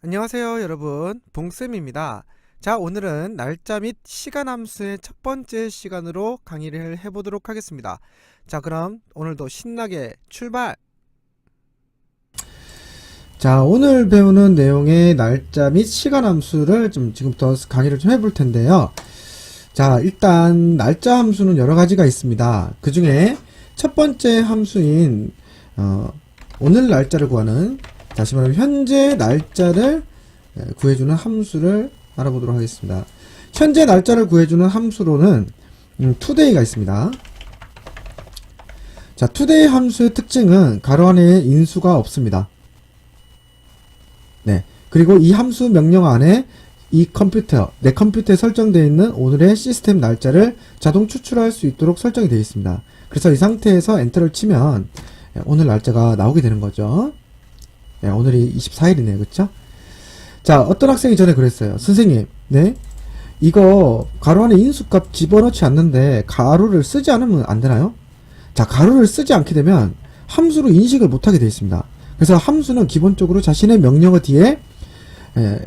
안녕하세요 여러분, 봉쌤입니다. 자, 오늘은 날짜 및 시간 함수의 첫 번째 시간으로 강의를 해보도록 하겠습니다. 자, 그럼 오늘도 신나게 출발! 자, 오늘 배우는 내용의 날짜 및 시간 함수를 지금부터 강의를 좀 해볼 텐데요. 자, 일단 날짜 함수는 여러 가지가 있습니다. 그 중에 첫 번째 함수인 오늘 날짜를 구하는, 다시 말하면 현재 날짜를 구해주는 함수를 알아보도록 하겠습니다. 현재 날짜를 구해주는 함수로는 today가 있습니다. 자, today 함수의 특징은 가로 안에 인수가 없습니다. 네, 그리고 이 함수 명령 안에 이 컴퓨터, 내 컴퓨터에 설정되어 있는 오늘의 시스템 날짜를 자동 추출할 수 있도록 설정이 되어 있습니다. 그래서 이 상태에서 엔터를 치면 오늘 날짜가 나오게 되는 거죠. 네, 오늘이 24일이네요. 그쵸? 자, 어떤 학생이 전에 그랬어요. 선생님, 네? 이거 가로 안에 인수값 집어넣지 않는데 가로를 쓰지 않으면 안 되나요? 자, 가로를 쓰지 않게 되면 함수로 인식을 못하게 되어 있습니다. 그래서 함수는 기본적으로 자신의 명령어 뒤에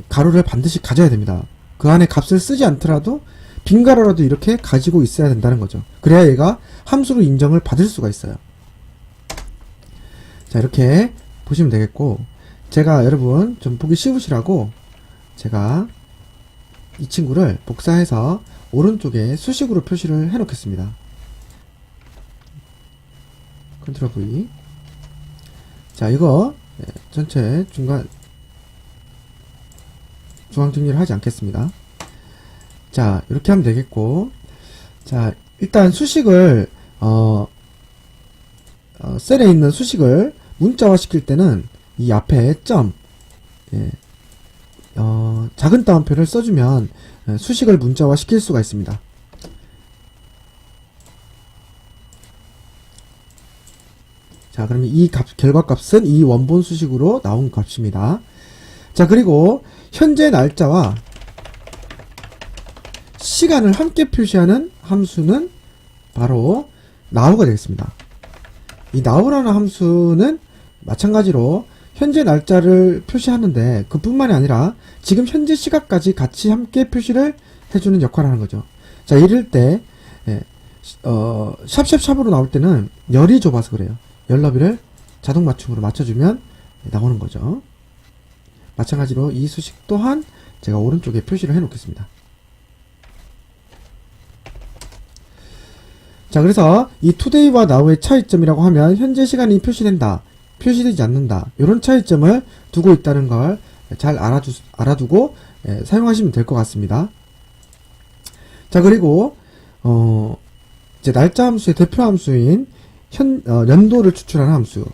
가로를 반드시 가져야 됩니다. 그 안에 값을 쓰지 않더라도 빈 가로라도 이렇게 가지고 있어야 된다는 거죠. 그래야 얘가 함수로 인정을 받을 수가 있어요. 자, 이렇게 보시면 되겠고, 제가 여러분 좀 보기 쉬우시라고 제가 이 친구를 복사해서 오른쪽에 수식으로 표시를 해 놓겠습니다. 컨트롤 V. 자, 이거 전체 중간 중앙 정리를 하지 않겠습니다. 자, 이렇게 하면 되겠고, 자, 일단 수식을 셀에 있는 수식을 문자화 시킬 때는 이 앞에 점, 작은 따옴표를 써주면 수식을 문자화 시킬 수가 있습니다. 자, 그러면 이 결과값은 이 원본 수식으로 나온 값입니다. 자, 그리고 현재 날짜와 시간을 함께 표시하는 함수는 바로 now가 되겠습니다. 이 now라는 함수는 마찬가지로 현재 날짜를 표시하는데 그뿐만이 아니라 지금 현재 시각까지 같이 함께 표시를 해주는 역할을 하는 거죠. 자, 이럴 때 샵샵샵으로 나올 때는 열이 좁아서 그래요. 열 너비를 자동 맞춤으로 맞춰주면 나오는 거죠. 마찬가지로 이 수식 또한 제가 오른쪽에 표시를 해 놓겠습니다. 자, 그래서 이 today와 now의 차이점이라고 하면 현재 시간이 표시된다, 표시되지 않는다, 이런 차이점을 두고 있다는 걸 잘 알아두고 사용하시면 될 것 같습니다. 자, 그리고 이제 날짜 함수의 대표 함수인 연도를 추출하는 함수,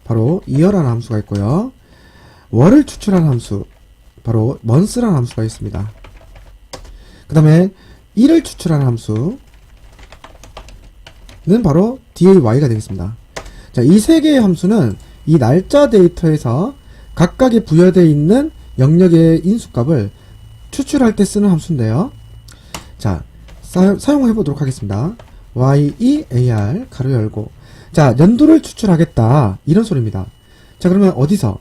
바로 year라는 함수가 있고요. 월을 추출하는 함수, 바로 month라는 함수가 있습니다. 그 다음에 일을 추출하는 함수는 바로 day가 되겠습니다. 자, 이 세 개의 함수는 이 날짜 데이터에서 각각에 부여되어 있는 영역의 인수값을 추출할 때 쓰는 함수인데요. 자, 사용해 보도록 하겠습니다. year 가로 열고, 자, 연도를 추출하겠다, 이런 소리입니다. 자, 그러면 어디서?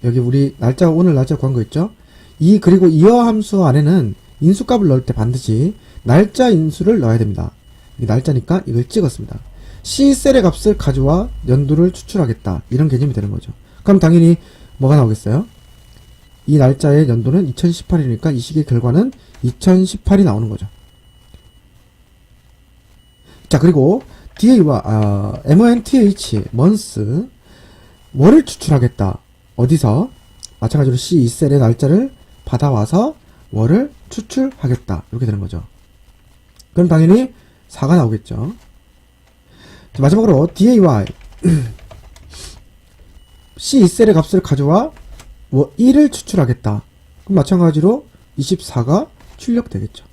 여기 우리 날짜, 오늘 날짜 구한 거 있죠? 그리고 year 함수 안에는 인수값을 넣을 때 반드시 날짜 인수를 넣어야 됩니다. 이게 날짜니까 이걸 찍었습니다. C셀의 값을 가져와 연도를 추출하겠다, 이런 개념이 되는 거죠. 그럼 당연히 뭐가 나오겠어요? 이 날짜의 연도는 2018이니까 이 식의 결과는 2018이 나오는 거죠. 자, 그리고 DA와 MONTH, month, 월을 추출하겠다. 어디서? 마찬가지로 C2셀의 날짜를 받아와서 월을 추출하겠다, 이렇게 되는 거죠. 그럼 당연히 4가 나오겠죠. 자, 마지막으로 DAY C2셀의 값을 가져와 1을 추출하겠다. 그럼 마찬가지로 24가 출력되겠죠.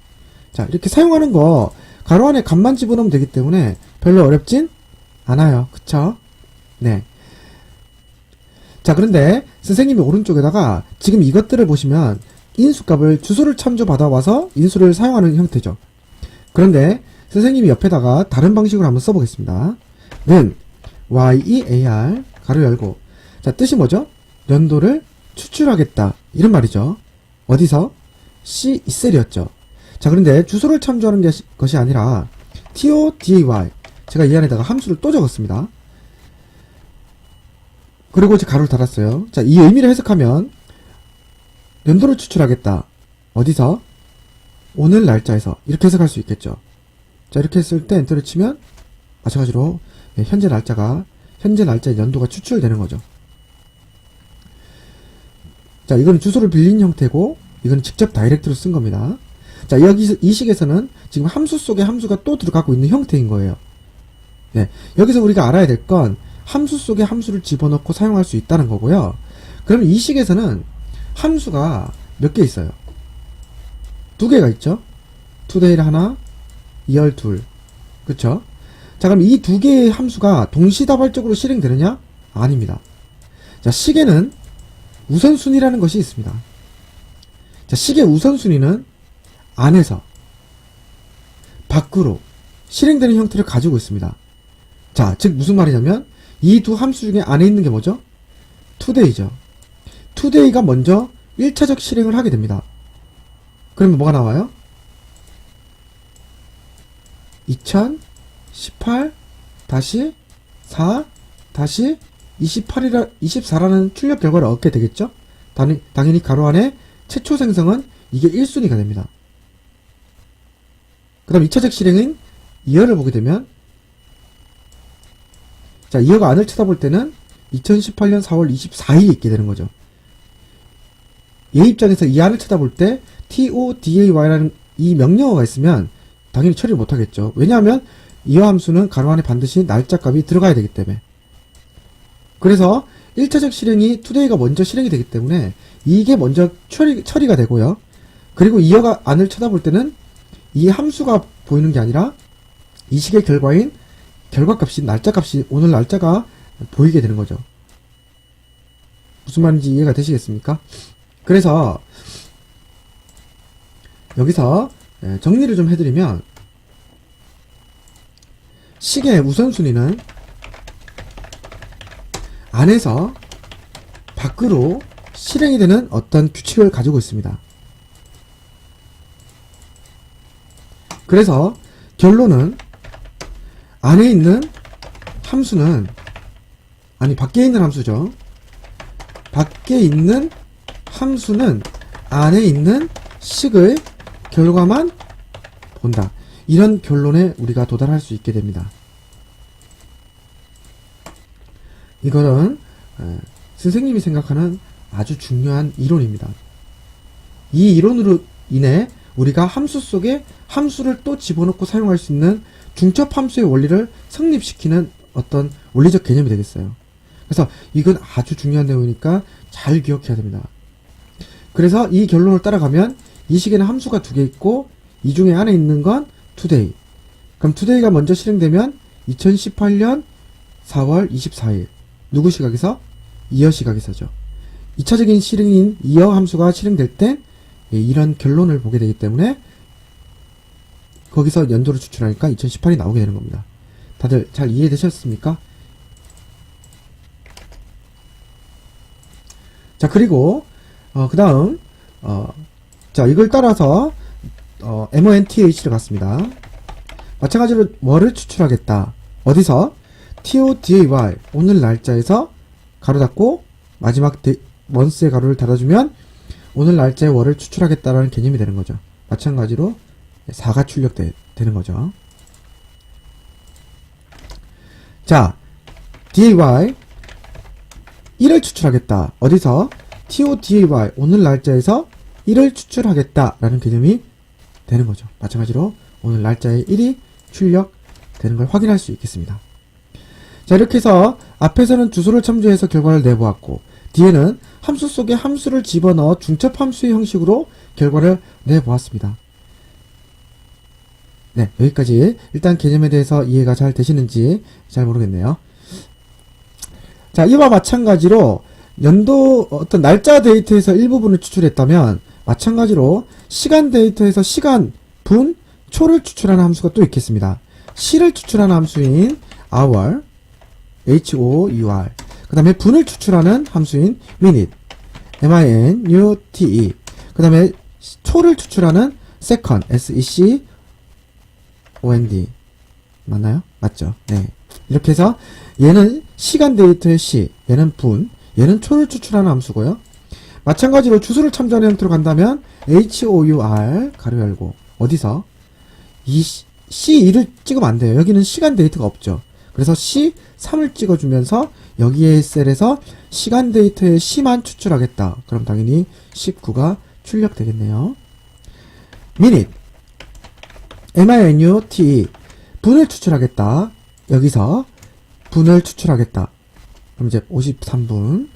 자, 이렇게 사용하는 거 가로 안에 값만 집어넣으면 되기 때문에 별로 어렵진 않아요. 그쵸? 네. 자, 그런데 선생님이 오른쪽에다가 지금 이것들을 보시면 인수값을 주소를 참조받아와서 인수를 사용하는 형태죠. 그런데 선생님이 옆에다가 다른 방식으로 한번 써보겠습니다. 는 year 가로 열고, 자, 뜻이 뭐죠? 연도를 추출하겠다. 이런 말이죠. 어디서? C, 이셀이었죠. 자, 그런데 주소를 참조하는 것이 아니라 TODAY. 제가 이 안에다가 함수를 또 적었습니다. 그리고 이제 가로를 닫았어요. 자, 이 의미를 해석하면 연도를 추출하겠다. 어디서? 오늘 날짜에서. 이렇게 해석할 수 있겠죠. 자, 이렇게 했을 때 엔터를 치면 마찬가지로 현재 날짜의 연도가 추출되는 거죠. 자, 이건 주소를 빌린 형태고, 이건 직접 다이렉트로 쓴 겁니다. 자, 여기서, 이 식에서는 지금 함수 속에 함수가 또 들어가고 있는 형태인 거예요. 네. 여기서 우리가 알아야 될 건, 함수 속에 함수를 집어넣고 사용할 수 있다는 거고요. 그러면 이 식에서는 함수가 몇 개 있어요? 2개가 있죠? today 하나, year 둘. 그쵸? 자, 그럼 이 2개의 함수가 동시다발적으로 실행되느냐? 아닙니다. 자, 식에는 우선순위라는 것이 있습니다. 자, 식의 우선순위는 안에서 밖으로 실행되는 형태를 가지고 있습니다. 자, 즉 무슨 말이냐면 이 두 함수 중에 안에 있는 게 뭐죠? today죠. today가 먼저 1차적 실행을 하게 됩니다. 그러면 뭐가 나와요? 2018 다시 4 다시 24라는 출력 결과를 얻게 되겠죠? 당연히 가로 안에 최초 생성은 이게 1순위가 됩니다. 그 다음 2차적 실행인 이어를 보게 되면, 자, 이어가 안을 쳐다볼 때는 2018년 4월 24일이 있게 되는 거죠. 얘 입장에서 이 안을 쳐다볼 때 TODAY라는 이 명령어가 있으면 당연히 처리를 못하겠죠. 왜냐하면 이어 함수는 가로 안에 반드시 날짜 값이 들어가야 되기 때문에. 그래서 1차적 실행이 today가 먼저 실행이 되기 때문에 이게 먼저 처리가 되고요. 그리고 이어가 안을 쳐다볼 때는 이 함수가 보이는 게 아니라 이 식의 결과인 결과값이 날짜값이 오늘 날짜가 보이게 되는 거죠. 무슨 말인지 이해가 되시겠습니까? 그래서 여기서 정리를 좀 해드리면 식의 우선순위는 안에서 밖으로 실행이 되는 어떤 규칙을 가지고 있습니다. 그래서 결론은 안에 있는 함수는 밖에 있는 함수죠. 밖에 있는 함수는 안에 있는 식의 결과만 본다. 이런 결론에 우리가 도달할 수 있게 됩니다. 이거는 선생님이 생각하는 아주 중요한 이론입니다. 이 이론으로 인해 우리가 함수 속에 함수를 또 집어넣고 사용할 수 있는 중첩함수의 원리를 성립시키는 어떤 원리적 개념이 되겠어요. 그래서 이건 아주 중요한 내용이니까 잘 기억해야 됩니다. 그래서 이 결론을 따라가면 이 식에는 함수가 2개 있고 이 중에 안에 있는 건 today. 그럼 today가 먼저 실행되면 2018년 4월 24일. 누구 시각에서? 이어 시각에서죠. 2차적인 실행인 이어 함수가 실행될 때 이런 결론을 보게 되기 때문에 거기서 연도를 추출하니까 2018이 나오게 되는 겁니다. 다들 잘 이해되셨습니까? 자, 그리고 그 다음 자, 이걸 따라서 month를 갔습니다. 마찬가지로 뭐를 추출하겠다. 어디서? TODAY 오늘 날짜에서 가로 닫고 마지막 month의 가로를 닫아주면 오늘 날짜의 월을 추출하겠다라는 개념이 되는 거죠. 마찬가지로 4가 출력되는 거죠. 자, DAY 1을 추출하겠다. 어디서? TODAY 오늘 날짜에서 1을 추출하겠다라는 개념이 되는 거죠. 마찬가지로 오늘 날짜에 1이 출력되는 걸 확인할 수 있겠습니다. 자, 이렇게 해서 앞에서는 주소를 참조해서 결과를 내보았고 뒤에는 함수 속에 함수를 집어넣어 중첩함수의 형식으로 결과를 내보았습니다. 네, 여기까지 일단 개념에 대해서 이해가 잘 되시는지 잘 모르겠네요. 자, 이와 마찬가지로 연도 어떤 날짜 데이터에서 일부분을 추출했다면 마찬가지로 시간 데이터에서 시간, 분, 초를 추출하는 함수가 또 있겠습니다. 시를 추출하는 함수인 hour, HOUR, 그 다음에 분을 추출하는 함수인 minute, minute. 그 다음에 초를 추출하는 second, second. 맞나요? 맞죠? 네. 이렇게 해서 얘는 시간 데이터의 시, 얘는 분, 얘는 초를 추출하는 함수고요. 마찬가지로 주소를 참조하는 형태로 간다면 HOUR 가로 열고 어디서 이 C2를 찍으면 안 돼요. 여기는 시간 데이터가 없죠. 그래서 C3을 찍어주면서 여기에 셀에서 시간 데이터의 C만 추출하겠다. 그럼 당연히 19가 출력되겠네요. minute, minute, 분을 추출하겠다. 여기서 분을 추출하겠다. 그럼 이제 53분.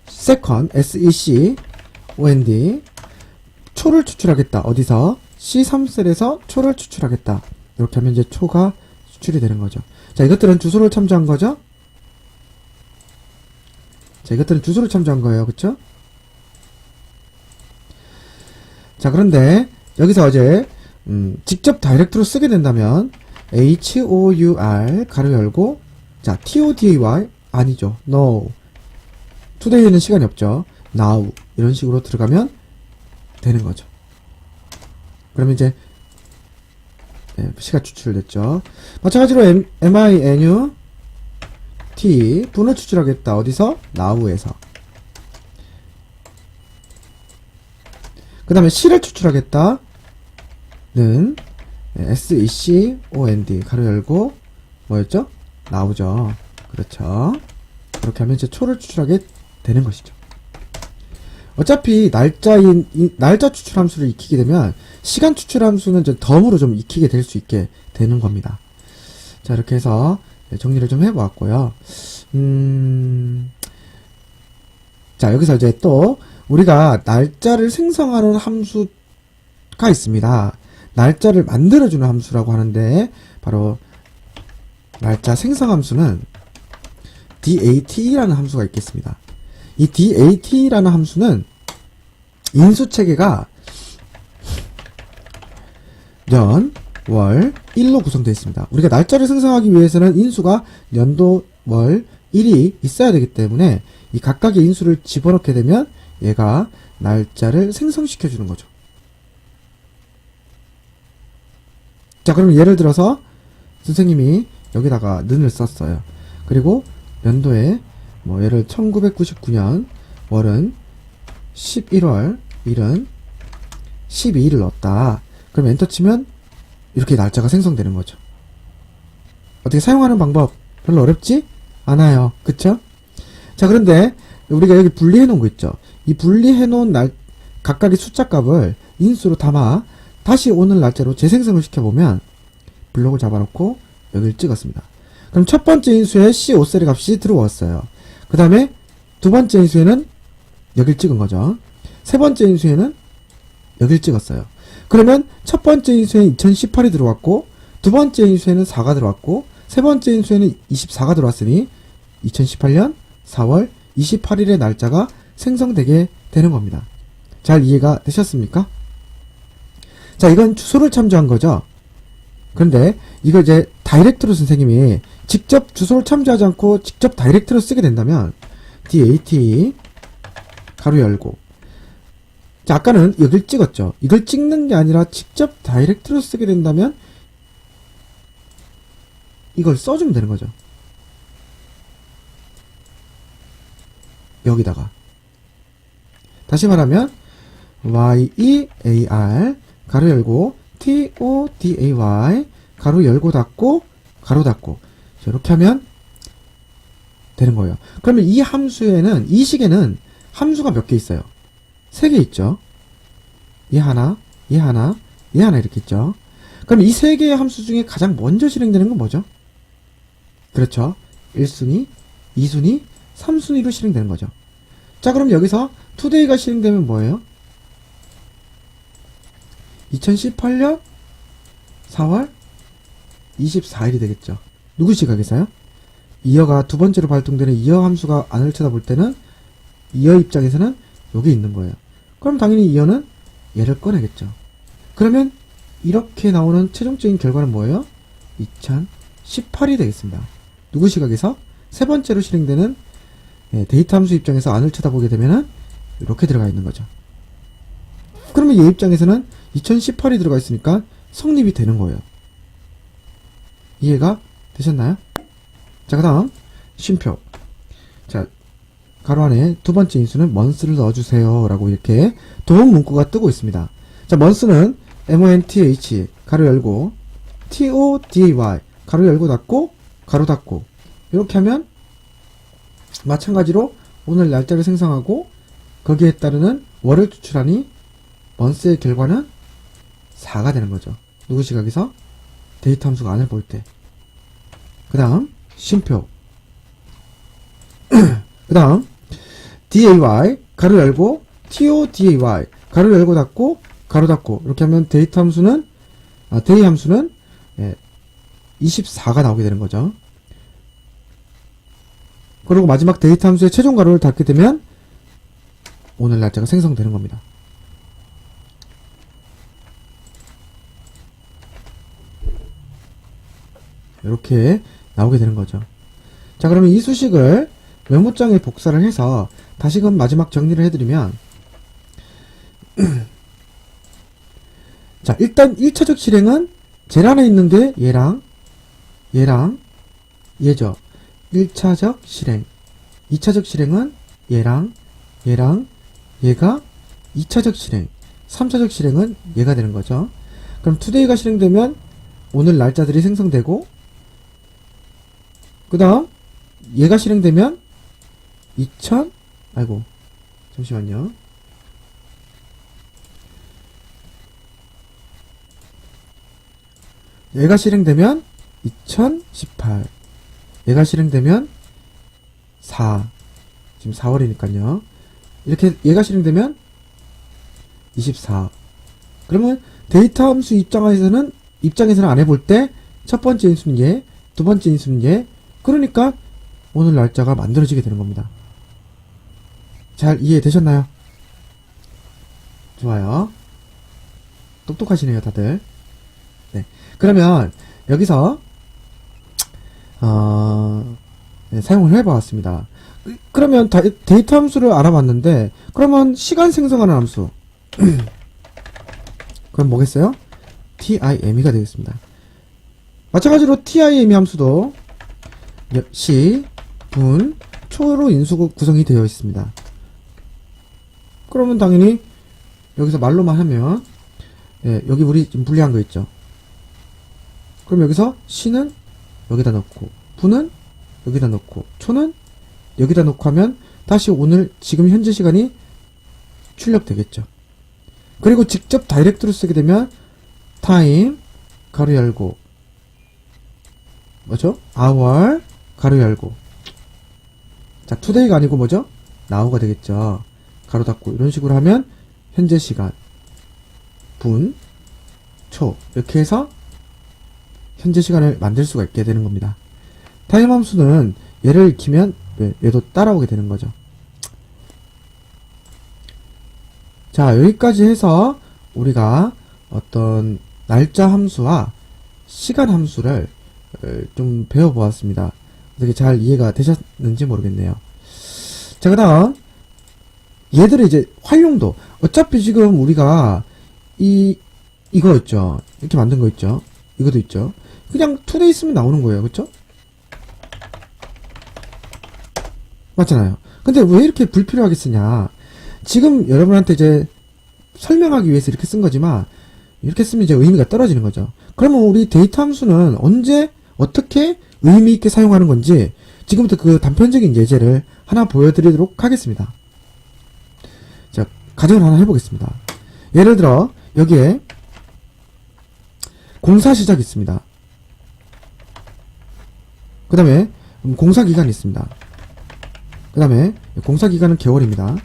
second, second, 초를 추출하겠다. 어디서? C3셀에서 초를 추출하겠다. 이렇게 하면 이제 초가 추출이 되는 거죠. 자, 이것들은 주소를 참조한 거죠? 자, 이것들은 주소를 참조한 거예요. 그쵸? 자, 그런데 여기서 이제 직접 다이렉트로 쓰게 된다면 HOUR 가로 열고 자, TODAY 아니죠. No. today에는 시간이 없죠. now 이런 식으로 들어가면 되는 거죠. 그러면 이제 시가 추출됐죠. 마찬가지로 minute 분을 추출하겠다. 어디서? now에서. 그 다음에 C를 추출하겠다. 는 second 가로 열고 뭐였죠? now죠. 그렇죠. 그렇게 하면 이제 초를 추출하게 되는 것이죠. 어차피 날짜 추출 함수를 익히게 되면 시간 추출 함수는 이제 덤으로 좀 익히게 될 수 있게 되는 겁니다. 자, 이렇게 해서 정리를 좀 해보았고요. 자, 여기서 이제 또 우리가 날짜를 생성하는 함수가 있습니다. 날짜를 만들어주는 함수라고 하는데 바로 날짜 생성 함수는 DAT라는 함수가 있겠습니다. 이 DAT라는 함수는 인수 체계가 년, 월, 일로 구성되어 있습니다. 우리가 날짜를 생성하기 위해서는 인수가 년도, 월, 일이 있어야 되기 때문에 이 각각의 인수를 집어넣게 되면 얘가 날짜를 생성시켜 주는 거죠. 자, 그럼 예를 들어서 선생님이 여기다가 는을 썼어요. 그리고 연도에 뭐 예를 1999년 월은 11월, 일은 12일을 넣었다. 그럼 엔터 치면 이렇게 날짜가 생성되는 거죠. 어떻게 사용하는 방법 별로 어렵지 않아요. 그쵸? 자, 그런데 우리가 여기 분리해 놓은 거 있죠. 이 분리해 놓은 각각의 숫자 값을 인수로 담아 다시 오늘 날짜로 재생성을 시켜보면 블록을 잡아놓고 여기를 찍었습니다. 그럼 첫 번째 인수에 C5셀의 값이 들어왔어요. 그 다음에 두 번째 인수에는 여길 찍은 거죠. 세 번째 인수에는 여길 찍었어요. 그러면 첫 번째 인수에는 2018이 들어왔고 두 번째 인수에는 4가 들어왔고 세 번째 인수에는 24가 들어왔으니 2018년 4월 28일의 날짜가 생성되게 되는 겁니다. 잘 이해가 되셨습니까? 자, 이건 주소를 참조한 거죠. 그런데 이거 이제 다이렉트로 선생님이 직접 주소를 참조하지 않고 직접 다이렉트로 쓰게 된다면 DAT 가로 열고 자, 아까는 여길 찍었죠. 이걸 찍는 게 아니라 직접 다이렉트로 쓰게 된다면 이걸 써주면 되는 거죠. 여기다가 다시 말하면 YEAR 가로 열고 TODAY 가로 열고 닫고 가로 닫고 이렇게 하면 되는 거예요. 그러면 이 함수에는 이 식에는 함수가 몇 개 있어요? 3개 있죠. 얘 하나, 얘 하나, 얘 하나 이렇게 있죠. 그럼 이 3개의 함수 중에 가장 먼저 실행되는 건 뭐죠? 그렇죠. 1순위, 2순위, 3순위로 실행되는 거죠. 자, 그럼 여기서 today가 실행되면 뭐예요? 2018년 4월 24일이 되겠죠. 누구 시각에서요? 이어가 두 번째로 발동되는 이어 함수가 안을 쳐다볼 때는 이어 입장에서는 여기 있는 거예요. 그럼 당연히 이어는 얘를 꺼내겠죠. 그러면 이렇게 나오는 최종적인 결과는 뭐예요? 2018이 되겠습니다. 누구 시각에서? 세 번째로 실행되는 데이터 함수 입장에서 안을 쳐다보게 되면은 이렇게 들어가 있는 거죠. 그러면 얘 입장에서는 2018이 들어가 있으니까 성립이 되는 거예요. 이해가 되셨나요? 자, 그 다음 쉼표. 자, 가로 안에 두 번째 인수는 month를 넣어주세요 라고 이렇게 도움 문구가 뜨고 있습니다. 자, month는 month 가로 열고 today 가로 열고 닫고 가로 닫고 이렇게 하면 마찬가지로 오늘 날짜를 생성하고 거기에 따르는 월을 추출하니 month의 결과는 4가 되는 거죠. 누구 시각에서? 데이터 함수가 안을 볼 때. 그 다음 쉼표. 그 다음 day 가로 열고 today 가로 열고 닫고 가로 닫고 이렇게 하면 데이터 함수는 day 함수는 24가 나오게 되는 거죠. 그리고 마지막 데이터 함수의 최종 가로를 닫게 되면 오늘 날짜가 생성되는 겁니다. 이렇게 나오게 되는 거죠. 자, 그러면 이 수식을 메모장에 복사를 해서 다시금 마지막 정리를 해드리면 자, 일단 1차적 실행은 제일 안에 있는 게 얘랑 얘죠. 1차적 실행. 2차적 실행은 얘가 2차적 실행. 3차적 실행은 얘가 되는 거죠. 그럼 today가 실행되면 오늘 날짜들이 생성되고 그 다음 얘가 실행되면 잠시만요. 얘가 실행되면 2018 얘가 실행되면 4 지금 4월이니까요. 이렇게 얘가 실행되면 24 그러면 데이터 함수 입장에서는 안 해볼 때 첫 번째 인수는 얘, 두 번째 인수는 얘. 그러니까 오늘 날짜가 만들어지게 되는 겁니다. 잘 이해되셨나요? 좋아요. 똑똑하시네요, 다들. 네. 그러면 여기서 사용을 해봤습니다. 그러면 데이터 함수를 알아봤는데 그러면 시간 생성하는 함수 그럼 뭐겠어요? TIME가 되겠습니다. 마찬가지로 TIME 함수도 시, 분, 초로 인수 구성이 되어 있습니다. 그러면 당연히 여기서 말로만 하면 여기 우리 지금 분리한 거 있죠. 그럼 여기서 시는 여기다 넣고 분은 여기다 넣고 초는 여기다 넣고 하면 다시 오늘 지금 현재 시간이 출력되겠죠. 그리고 직접 다이렉트로 쓰게 되면 time 가로 열고 뭐죠? hour 가로 열고 자 today가 아니고 뭐죠? now가 되겠죠. 가로 닫고 이런 식으로 하면 현재 시간 분, 초 이렇게 해서 현재 시간을 만들 수가 있게 되는 겁니다. 타임 함수는 얘를 익히면 얘도 따라오게 되는 거죠. 자, 여기까지 해서 우리가 어떤 날짜 함수와 시간 함수를 좀 배워보았습니다. 어떻게 잘 이해가 되셨는지 모르겠네요. 자, 그 다음 얘들의 이제 활용도. 어차피 지금 우리가 이거 있죠. 이렇게 만든 거 있죠. 이것도 있죠. 그냥 today 있으면 나오는 거예요. 그쵸? 맞잖아요. 근데 왜 이렇게 불필요하게 쓰냐. 지금 여러분한테 이제 설명하기 위해서 이렇게 쓴 거지만 이렇게 쓰면 이제 의미가 떨어지는 거죠. 그러면 우리 데이터 함수는 언제 어떻게 의미 있게 사용하는 건지 지금부터 그 단편적인 예제를 하나 보여드리도록 하겠습니다. 자, 가정을 하나 해보겠습니다. 예를 들어 여기에 공사 시작이 있습니다. 그 다음에 공사 기간이 있습니다. 그 다음에 공사 기간은 개월입니다.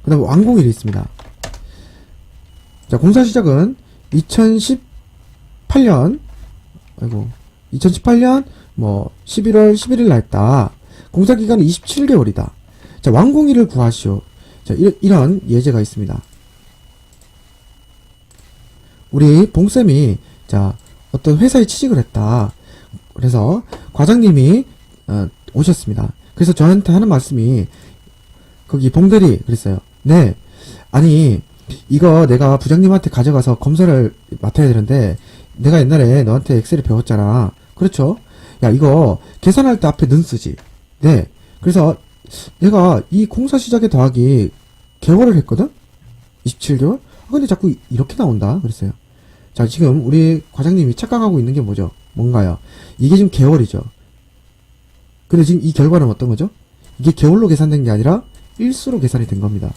그 다음에 완공일이 있습니다. 자, 공사 시작은 2018년 11월 11일 날 했다. 공사 기간은 27개월이다. 자, 완공일을 구하시오. 자, 이런 예제가 있습니다. 우리 봉쌤이 자, 어떤 회사에 취직을 했다. 그래서 과장님이 오셨습니다. 그래서 저한테 하는 말씀이 거기 봉대리 그랬어요. 네. 아니 이거 내가 부장님한테 가져가서 검사를 맡아야 되는데 내가 옛날에 너한테 엑셀을 배웠잖아. 그렇죠? 야 이거 계산할 때 앞에 는 쓰지. 네. 그래서 내가 이 공사 시작에 더하기 개월을 했거든? 27개월? 근데 자꾸 이렇게 나온다. 그랬어요. 자, 지금 우리 과장님이 착각하고 있는 게 뭐죠? 뭔가요? 이게 지금 개월이죠. 근데 지금 이 결과는 어떤 거죠? 이게 개월로 계산된 게 아니라 일수로 계산이 된 겁니다.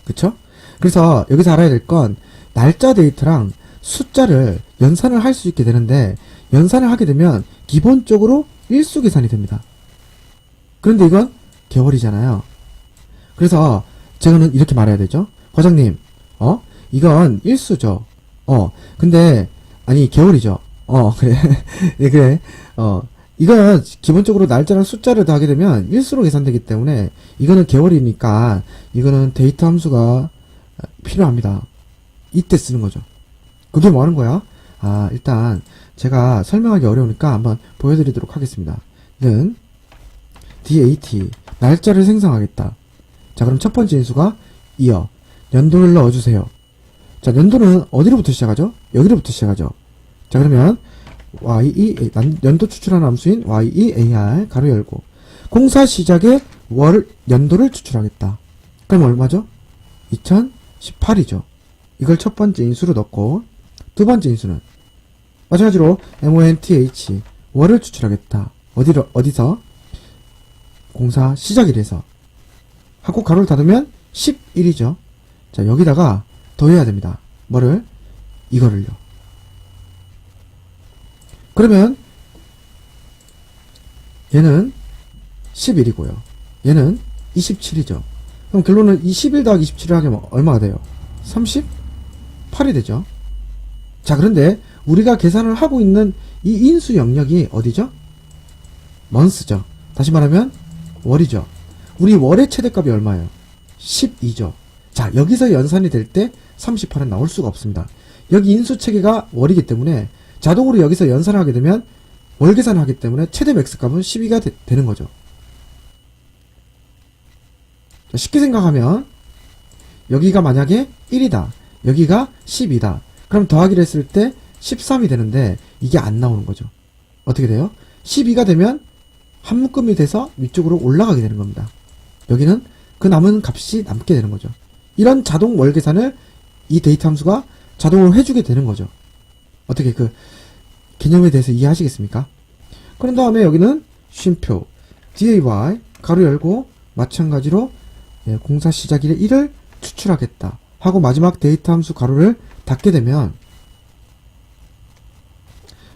그쵸? 그래서 여기서 알아야 될 건 날짜 데이터랑 숫자를 연산을 할 수 있게 되는데 연산을 하게 되면 기본적으로 일수 계산이 됩니다. 그런데 이건 개월이잖아요. 그래서 제가는 이렇게 말해야 되죠. 과장님, 이건 일수죠. 근데 아니 개월이죠. 그래. 네, 그래. 이건 기본적으로 날짜랑 숫자를 더하게 되면 일수로 계산되기 때문에 이거는 개월이니까 이거는 데이터 함수가 필요합니다. 이때 쓰는 거죠. 그게 뭐 하는 거야? 일단 제가 설명하기 어려우니까 한번 보여드리도록 하겠습니다. 는 DAT 날짜를 생성하겠다. 자, 그럼 첫 번째 인수가 이어 연도를 넣어주세요. 자, 연도는 어디로부터 시작하죠? 여기로부터 시작하죠. 자, 그러면 연도 추출하는 함수인 year 가로 열고 공사 시작에 연도를 추출하겠다. 그럼 얼마죠? 2018이죠. 이걸 첫 번째 인수로 넣고 두 번째 인수는 마찬가지로 month 월을 추출하겠다. 어디서? 공사 시작일에서 하고 가로를 닫으면 11이죠. 자, 여기다가 더해야 됩니다. 뭐를? 이거를요. 그러면 얘는 11이고요. 얘는 27이죠. 그럼 결론은 21 더하기 27을 하면 얼마가 돼요? 38이 되죠. 자, 그런데 우리가 계산을 하고 있는 이 인수 영역이 어디죠? months죠. 다시 말하면 월이죠. 우리 월의 최대값이 얼마예요? 12죠. 자, 여기서 연산이 될 때 38은 나올 수가 없습니다. 여기 인수 체계가 월이기 때문에 자동으로 여기서 연산을 하게 되면 월 계산을 하기 때문에 최대 맥스 값은 12가 되는 거죠. 자, 쉽게 생각하면 여기가 만약에 1이다. 여기가 10이다. 그럼 더하기를 했을 때 13이 되는데 이게 안 나오는 거죠. 어떻게 돼요? 12가 되면 한 묶음이 돼서 위쪽으로 올라가게 되는 겁니다. 여기는 그 남은 값이 남게 되는 거죠. 이런 자동 월 계산을 이 데이터 함수가 자동으로 해주게 되는 거죠. 어떻게 그 개념에 대해서 이해하시겠습니까? 그런 다음에 여기는 쉼표 DAY 가로 열고 마찬가지로 공사 시작일에 1을 추출하겠다 하고 마지막 데이터 함수 가로를 닫게 되면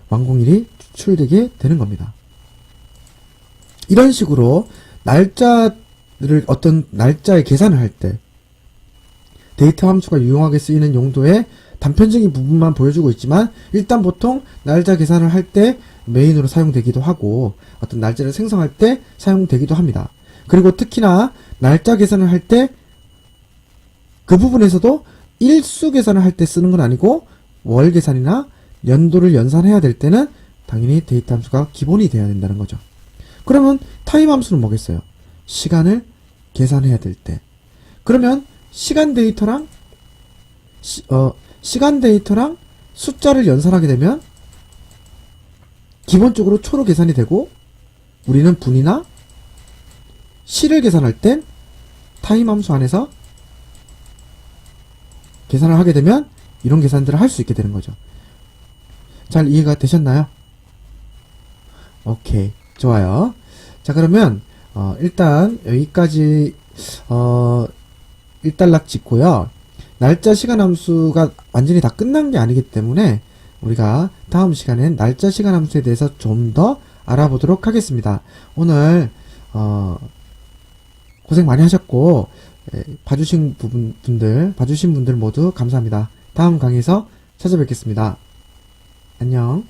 완공일이 추출되게 되는 겁니다. 이런 식으로 날짜를 어떤 날짜의 계산을 할 때 데이터 함수가 유용하게 쓰이는 용도의 단편적인 부분만 보여주고 있지만 일단 보통 날짜 계산을 할 때 메인으로 사용되기도 하고 어떤 날짜를 생성할 때 사용되기도 합니다. 그리고 특히나 날짜 계산을 할 때 그 부분에서도 일수 계산을 할 때 쓰는 건 아니고 월 계산이나 연도를 연산해야 될 때는 당연히 데이터 함수가 기본이 돼야 된다는 거죠. 그러면 타임 함수는 뭐겠어요? 시간을 계산해야 될 때. 그러면 시간 데이터랑 숫자를 연산하게 되면 기본적으로 초로 계산이 되고 우리는 분이나 시를 계산할 땐 타임 함수 안에서 계산을 하게 되면 이런 계산들을 할 수 있게 되는 거죠. 잘 이해가 되셨나요? 오케이, 좋아요. 자, 그러면 일단 여기까지 일단락 짓고요. 날짜 시간 함수가 완전히 다 끝난 게 아니기 때문에 우리가 다음 시간엔 날짜 시간 함수에 대해서 좀 더 알아보도록 하겠습니다. 오늘 고생 많이 하셨고 봐주신 분들 모두 감사합니다. 다음 강의에서 찾아뵙겠습니다. 안녕.